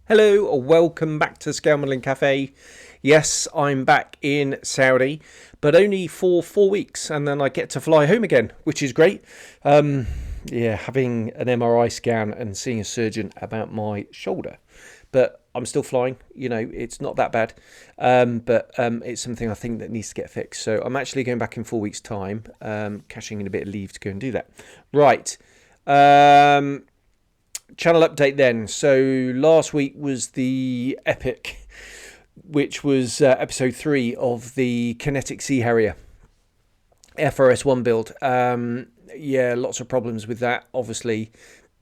Hello, or welcome back to Scale Modelling Cafe. Yes, I'm back in Saudi, but only for 4 weeks, and then I get to fly home again, which is great. Having an MRI scan and seeing a surgeon about my shoulder, but I'm still flying. It's not that bad, but it's something I think that needs to get fixed. So I'm actually going back in 4 weeks' time, cashing in a bit of leave to go and do that. Right. Channel update then. So last week was the epic, which was episode 3 of the Kinetic Sea Harrier FRS1 build. Lots of problems with that, obviously,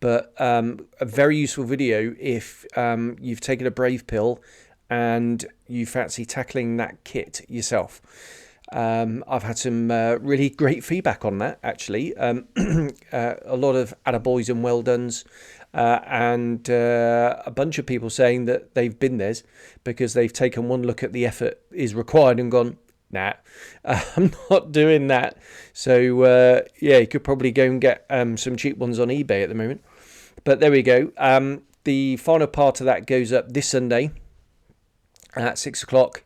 but a very useful video if you've taken a brave pill and you fancy tackling that kit yourself. I've had some really great feedback on that, actually. A lot of attaboys and well dones, and a bunch of people saying that they've been theirs because they've taken one look at the effort is required and gone, nah, I'm not doing that. So, you could probably go and get some cheap ones on eBay at the moment. But there we go. The final part of that goes up this Sunday at 6 o'clock.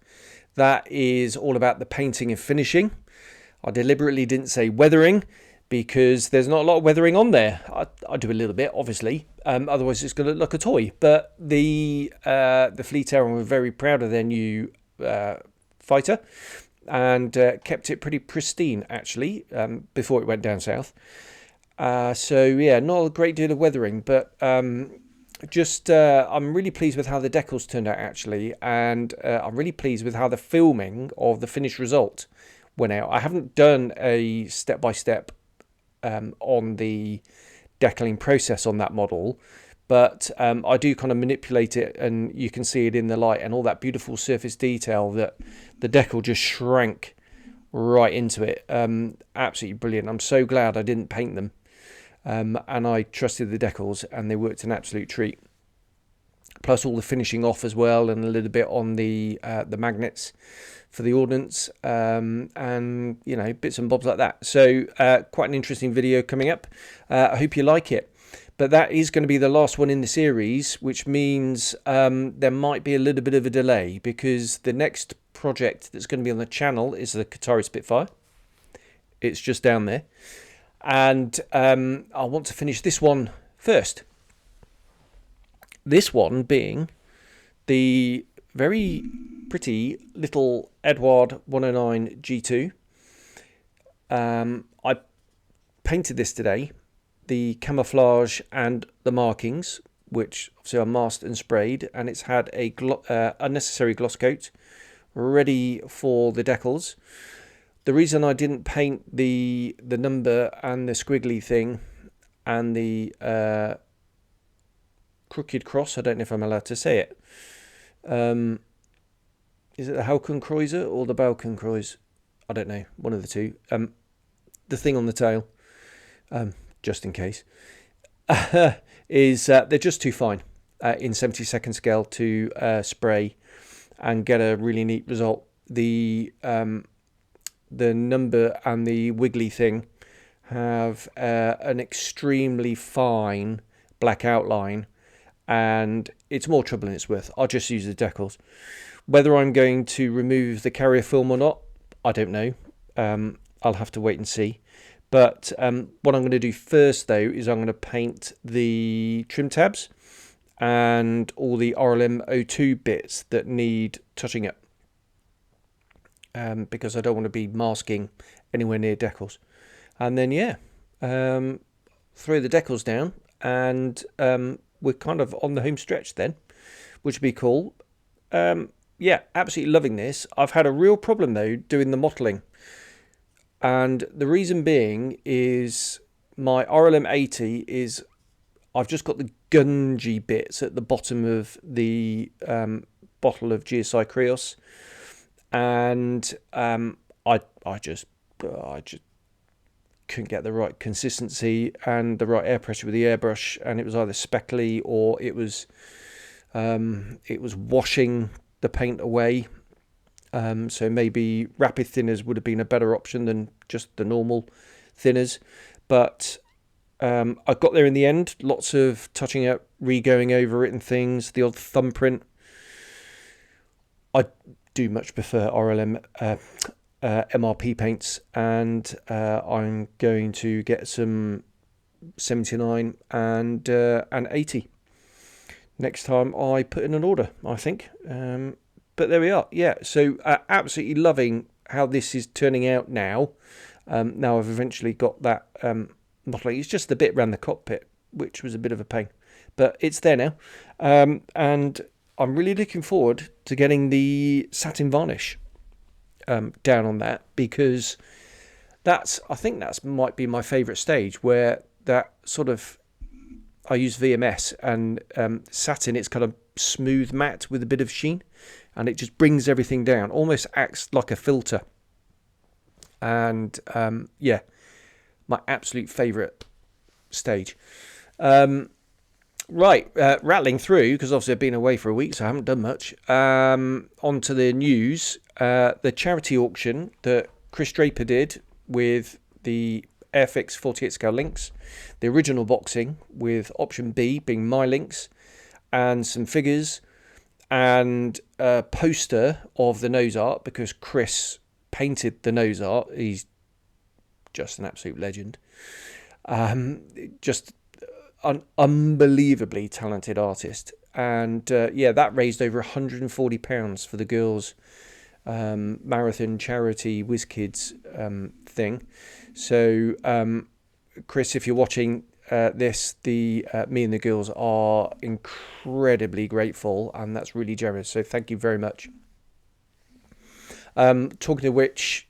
That is all about the painting and finishing. I deliberately didn't say weathering because there's not a lot of weathering on there. I do a little bit, obviously. Otherwise, it's going to look like a toy. But the Fleet Air were very proud of their new fighter and kept it pretty pristine, actually, before it went down south. Not a great deal of weathering, but I'm really pleased with how the decals turned out, actually, and I'm really pleased with how the filming of the finished result went out. I haven't done a step-by-step on the decaling process on that model, but I do kind of manipulate it, and you can see it in the light and all that beautiful surface detail that the decal just shrank right into it. Absolutely brilliant. I'm so glad I didn't paint them. And I trusted the decals, and they worked an absolute treat. Plus all the finishing off as well, and a little bit on the magnets for the ordnance, and bits and bobs like that. So quite an interesting video coming up. I hope you like it. But that is going to be the last one in the series, which means there might be a little bit of a delay because the next project that's going to be on the channel is the Qatari Spitfire. It's just down there. And I want to finish this one first. This one being the very pretty little Eduard 109 G2. I painted this today. The camouflage and the markings, which obviously are masked and sprayed, and it's had a unnecessary gloss coat ready for the decals. The reason I didn't paint the number and the squiggly thing and the crooked cross, I don't know if I'm allowed to say it. Is it the Hakenkreuz or the Balkenkreuz? I don't know, one of the two. The thing on the tail, just in case, is they're just too fine in 70-second scale to spray and get a really neat result. The number and the wiggly thing have an extremely fine black outline, and it's more trouble than it's worth. I'll just use the decals. Whether I'm going to remove the carrier film or not, I don't know. I'll have to wait and see. But what I'm going to do first, though, is I'm going to paint the trim tabs and all the RLM 02 bits that need touching up. Because I don't want to be masking anywhere near decals. And then, throw the decals down, and we're kind of on the home stretch then, which would be cool. Absolutely loving this. I've had a real problem, though, doing the mottling. And the reason being is my RLM 80 is, I've just got the gungy bits at the bottom of the bottle of GSI Krios. And I just couldn't get the right consistency and the right air pressure with the airbrush, and it was either speckly or it was washing the paint away. So maybe rapid thinners would have been a better option than just the normal thinners. But I got there in the end. Lots of touching up, re-going over it and things. The odd thumbprint. I do much prefer RLM MRP paints, and I'm going to get some 79 and 80 next time I put in an order, I think. But there we are. Yeah, so absolutely loving how this is turning out now. Now I've eventually got that modelling. It's just the bit around the cockpit, which was a bit of a pain, but it's there now. And I'm really looking forward to getting the satin varnish down on that, because I think that's might be my favourite stage, where that sort of, I use VMS and satin. It's kind of smooth matte with a bit of sheen, and it just brings everything down, almost acts like a filter. And yeah, my absolute favourite stage. Right, rattling through, because obviously I've been away for a week, so I haven't done much. Onto the news. The charity auction that Chris Draper did with the Airfix 48 scale links, the original boxing with option B being my links, and some figures, and a poster of the nose art, because Chris painted the nose art. He's just an absolute legend. Just an unbelievably talented artist. And yeah, that raised over £140 for the girls' marathon charity WizKids thing. So Chris, if you're watching this, me and the girls are incredibly grateful, and that's really generous, so thank you very much. Talking of which,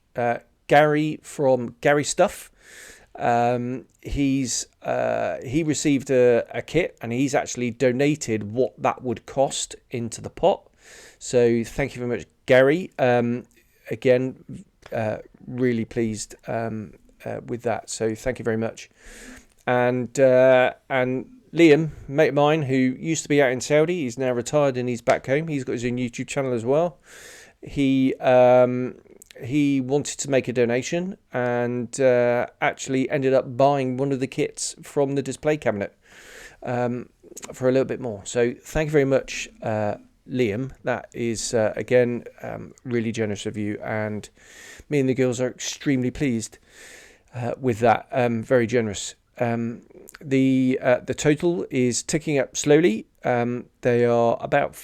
Gary from Gary Stuff, he received a kit, and he's actually donated what that would cost into the pot. So thank you very much, Gary. Again, really pleased with that. So thank you very much. And Liam, mate of mine, who used to be out in Saudi, he's now retired and he's back home. He's got his own YouTube channel as well. He wanted to make a donation, and actually ended up buying one of the kits from the display cabinet for a little bit more. So thank you very much, Liam. That is again really generous of you, and me and the girls are extremely pleased with that. Very generous. The total is ticking up slowly. They are about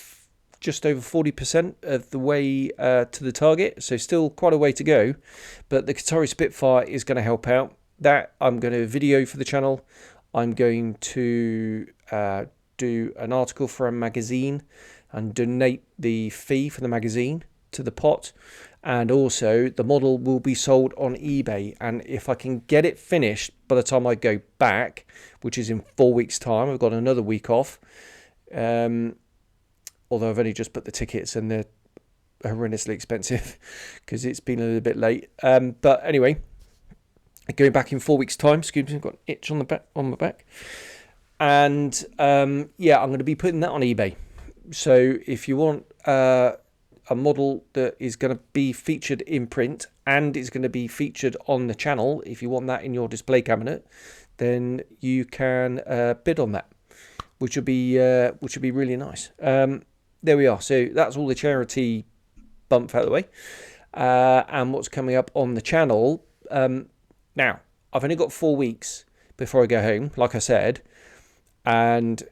just over 40% of the way to the target, so still quite a way to go, but the Qatari Spitfire is going to help out. That I'm going to video for the channel. I'm going to do an article for a magazine and donate the fee for the magazine to the pot, and also the model will be sold on eBay. And if I can get it finished by the time I go back, which is in 4 weeks time, I've got another week off, although I've only just put the tickets and they're horrendously expensive because it's been a little bit late. But anyway, going back in 4 weeks time, excuse me, I've got an itch on my back. And yeah, I'm going to be putting that on eBay. So if you want a model that is going to be featured in print and is going to be featured on the channel, if you want that in your display cabinet, then you can bid on that, which would be really nice. There we are. So that's all the charity bump out of the way, and what's coming up on the channel. Now I've only got 4 weeks before I go home, like I said, and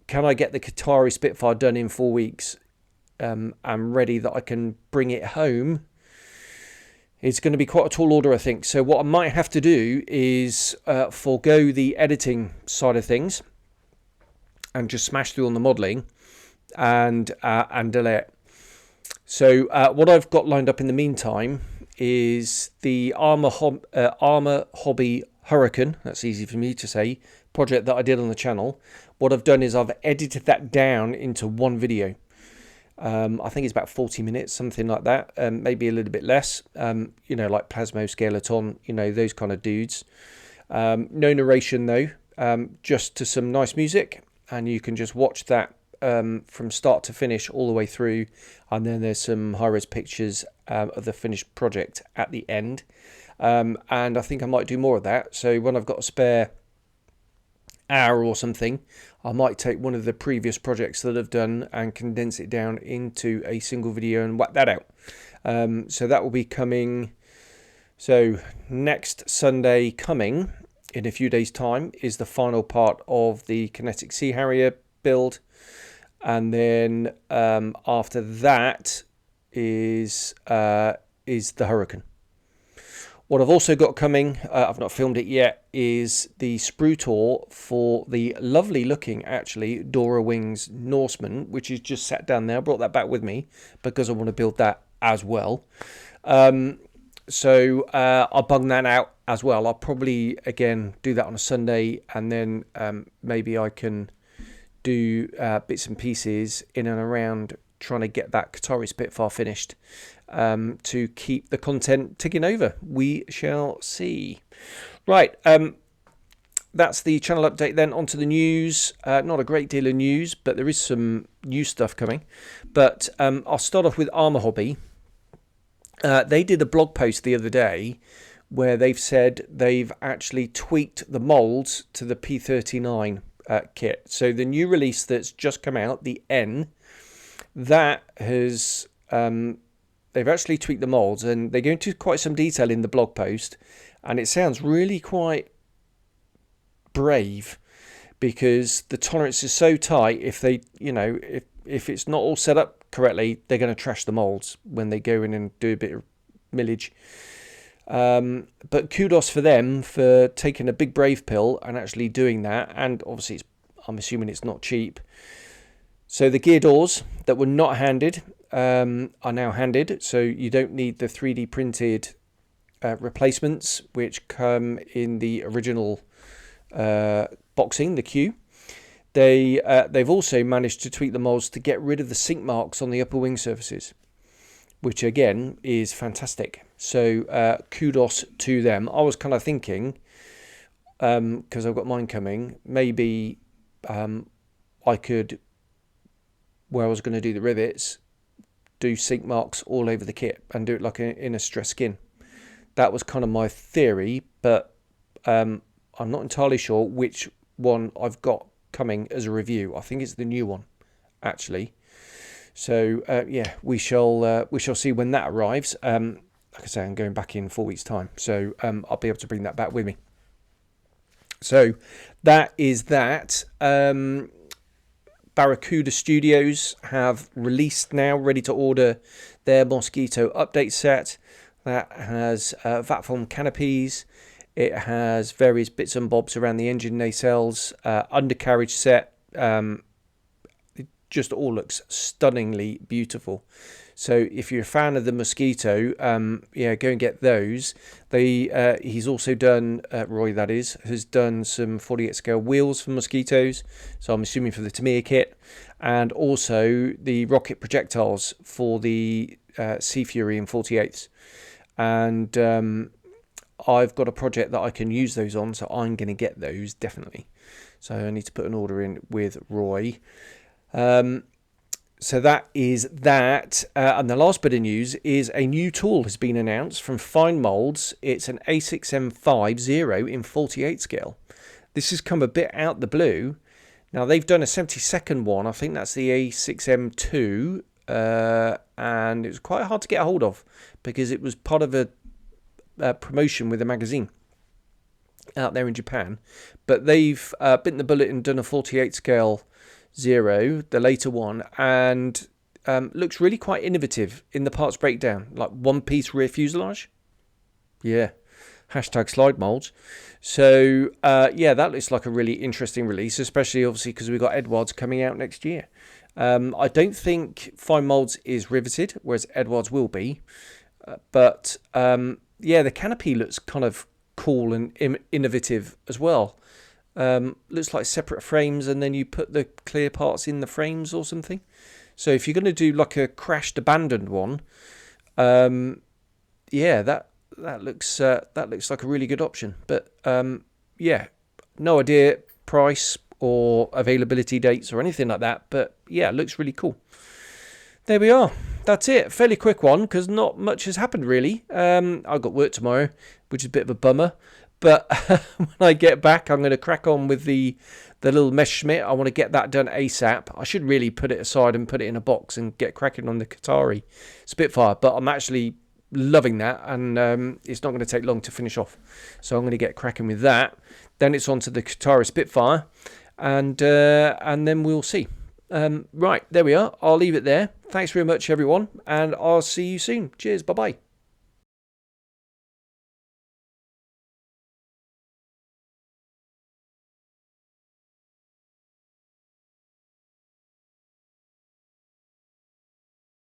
can I get the Qatari Spitfire done in 4 weeks? I'm ready that I can bring it home. It's going to be quite a tall order, I think. So what I might have to do is forego the editing side of things and just smash through on the modelling and delay it. So what I've got lined up in the meantime is the Armour Hobby Hurricane. That's easy for me to say. Project that I did on the channel. What I've done is I've edited that down into one video. I think it's about 40 minutes, something like that, maybe a little bit less, you know, like Plasmoskeleton, you know, those kind of dudes. No narration though, just to some nice music, and you can just watch that from start to finish all the way through, and then there's some high-res pictures of the finished project at the end, and I think I might do more of that. So when I've got a spare hour or something, I might take one of the previous projects that I've done and condense it down into a single video and whack that out. So that will be coming. So next Sunday coming in a few days' time is the final part of the Kinetic Sea Harrier build, and then after that is the Hurricane. What I've also got coming, I've not filmed it yet, is the sprue tour for the lovely looking, actually, Dora Wings Norseman, which is just sat down there. I brought that back with me because I want to build that as well. So I'll bung that out as well. I'll probably, again, do that on a Sunday, and then maybe I can do bits and pieces in and around trying to get that Qatari Spitfire finished, to keep the content ticking over. We shall see. Right, that's the channel update. Then onto the news. Not a great deal of news, but there is some new stuff coming. But I'll start off with Aero Hobby. They did a blog post the other day where they've said they've actually tweaked the molds to the P39 kit. So the new release that's just come out, the N, that has they've actually tweaked the molds, and they go into quite some detail in the blog post, and it sounds really quite brave, because the tolerance is so tight. If they, if it's not all set up correctly, they're going to trash the molds when they go in and do a bit of millage. But kudos for them for taking a big brave pill and actually doing that. And obviously, I'm assuming it's not cheap. So the gear doors that were not handed are now handed. So you don't need the 3D printed replacements, which come in the original boxing, the Q. They've also managed to tweak the molds to get rid of the sink marks on the upper wing surfaces, which again is fantastic. So kudos to them. I was kind of thinking, because I've got mine coming, maybe I could, where I was going to do the rivets, do sink marks all over the kit and do it like in a stress skin. That was kind of my theory, but I'm not entirely sure which one I've got coming as a review. I think it's the new one, actually. So yeah, we shall see when that arrives. Like I say, I'm going back in 4 weeks' time, so I'll be able to bring that back with me. So that is that. Barracuda Studios have released now, ready to order, their Mosquito update set. That has Vatform canopies. It has various bits and bobs around the engine nacelles, undercarriage set. It just all looks stunningly beautiful. So if you're a fan of the Mosquito, yeah, go and get those. He's also done, Roy that is, has done some 48 scale wheels for Mosquitoes. So I'm assuming for the Tamiya kit. And also the rocket projectiles for the Sea Fury in 48s. And I've got a project that I can use those on, so I'm going to get those, definitely. So I need to put an order in with Roy. So that is that. And the last bit of news is a new tool has been announced from Fine Molds. It's an A6M50 in 48 scale. This has come a bit out the blue. Now, they've done a 72nd one. I think that's the A6M2. And it was quite hard to get a hold of because it was part of a promotion with a magazine out there in Japan. But they've bitten the bullet and done a 48 scale 0, the later one, and looks really quite innovative in the parts breakdown, like one-piece rear fuselage. Yeah, hashtag slide molds. So yeah, that looks like a really interesting release, especially obviously because we've got Eduard's coming out next year. I don't think Fine Molds is riveted, whereas Eduard's will be. But yeah, the canopy looks kind of cool and innovative as well. Looks like separate frames, and then you put the clear parts in the frames or something. So if you're going to do like a crashed, abandoned one, yeah, that looks like a really good option. But yeah, no idea price or availability dates or anything like that. But yeah, it looks really cool. There we are. That's it. Fairly quick one because not much has happened really. I've got work tomorrow, which is a bit of a bummer. But when I get back, I'm going to crack on with the little Messerschmitt. I want to get that done ASAP. I should really put it aside and put it in a box and get cracking on the Qatari Spitfire. But I'm actually loving that, and it's not going to take long to finish off. So I'm going to get cracking with that. Then it's on to the Qatari Spitfire, and then we'll see. Right, there we are. I'll leave it there. Thanks very much, everyone, and I'll see you soon. Cheers. Bye-bye.